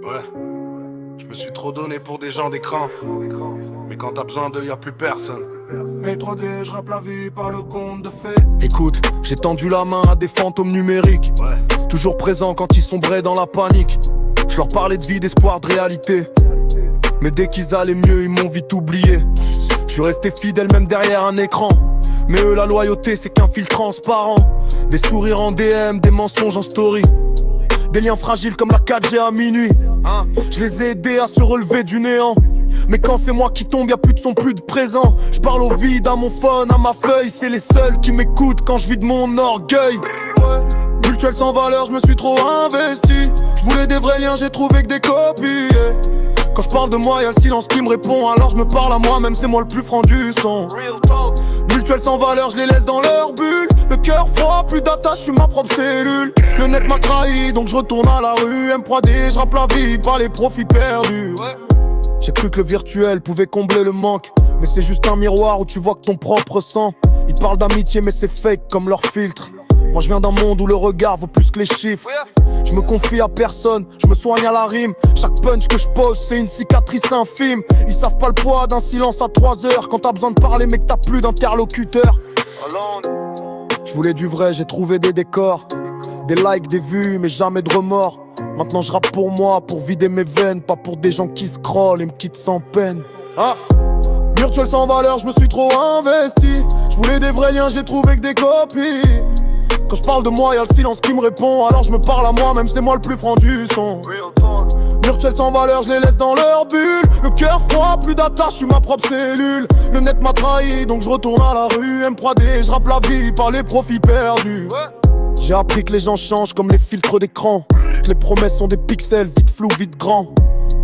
Ouais, je me suis trop donné pour des gens d'écran. Mais quand t'as besoin d'eux, y'a plus personne. Mais 3D, je rappe la vie par le conte de fées. Écoute, j'ai tendu la main à des fantômes numériques. Ouais. Toujours présents quand ils sombraient dans la panique. Je leur parlais de vie, d'espoir, de réalité. Mais dès qu'ils allaient mieux, ils m'ont vite oublié. Je suis resté fidèle même derrière un écran. Mais eux, la loyauté, c'est qu'un fil transparent. Des sourires en DM, des mensonges en story. Des liens fragiles comme la 4G à minuit. Je les ai aidés à se relever du néant. Mais quand c'est moi qui tombe, y'a plus de son, plus de présent. Je parle au vide, à mon phone, à ma feuille. C'est les seuls qui m'écoutent quand je vide mon orgueil. Mutuelle sans valeur, je me suis trop investi. Je voulais des vrais liens, j'ai trouvé que des copies. Quand je parle de moi, y'a le silence qui me répond. Alors je me parle à moi, même c'est moi le plus franc du son. Mutuelle sans valeur, je les laisse dans leur bulle. Le cœur froid, plus d'attache, je suis ma propre cellule. Le net m'a trahi, donc je retourne à la rue. M3D, je rappe la vie, pas les profits perdus. J'ai cru que le virtuel pouvait combler le manque. Mais c'est juste un miroir où tu vois que ton propre sang. Ils parlent d'amitié mais c'est fake comme leur filtre. Moi je viens d'un monde où le regard vaut plus que les chiffres. Je me confie à personne, je me soigne à la rime. Chaque punch que je pose c'est une cicatrice infime. Ils savent pas le poids d'un silence à 3 heures. Quand t'as besoin de parler mais que t'as plus d'interlocuteur. Je voulais du vrai, j'ai trouvé des décors. Des likes, des vues mais jamais de remords. Maintenant je rappe pour moi, pour vider mes veines. Pas pour des gens qui scrollent et me quittent sans peine. Virtuel sans valeur, je me suis trop investi. Je voulais des vrais liens, j'ai trouvé que des copies. Quand je parle de moi, y'a le silence qui me répond. Alors je me parle à moi, même c'est moi le plus franc du son. Virtuel sans valeur, je les laisse dans leur bulle. Le cœur froid, plus d'attache, je suis ma propre cellule. Le net m'a trahi, donc je retourne à la rue. M3D, je rappe la vie par les profits perdus. J'ai appris que les gens changent comme les filtres d'écran. Que les promesses sont des pixels, vite flou, vite grand.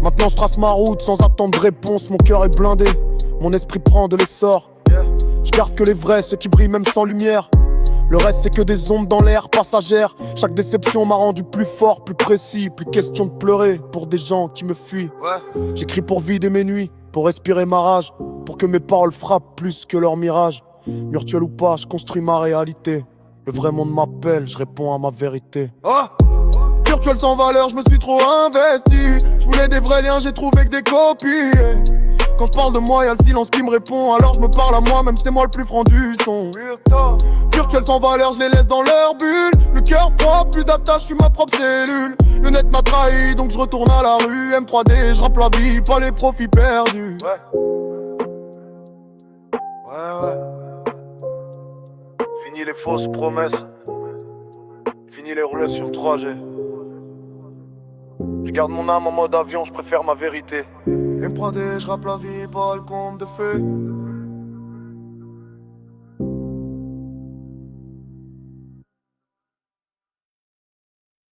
Maintenant je trace ma route sans attendre de réponse. Mon cœur est blindé, mon esprit prend de l'essor. Je garde que les vrais, ceux qui brillent même sans lumière. Le reste c'est que des ombres dans l'air passagères. Chaque déception m'a rendu plus fort, plus précis. Plus question de pleurer pour des gens qui me fuient. J'écris pour vider mes nuits, pour respirer ma rage. Pour que mes paroles frappent plus que leur mirage. Virtuel ou pas, je construis ma réalité. Le vrai monde m'appelle, je réponds à ma vérité. Virtuel sans valeur, je me suis trop investi. Je voulais des vrais liens, j'ai trouvé que des copies. Quand je parle de moi, y'a le silence qui me répond. Alors je me parle à moi, même c'est moi le plus franc du son. Virtuel sans valeur, je les laisse dans leur bulle. Le cœur froid, plus d'attache, je suis ma propre cellule. Le net m'a trahi, donc je retourne à la rue. M3D, je rappe la vie, pas les profits perdus. Ouais. Fini les fausses promesses. Fini les roulettes sur 3G. Je garde mon âme en mode avion, je préfère ma vérité. M3D, je rappe la vie, pas le conte de fées.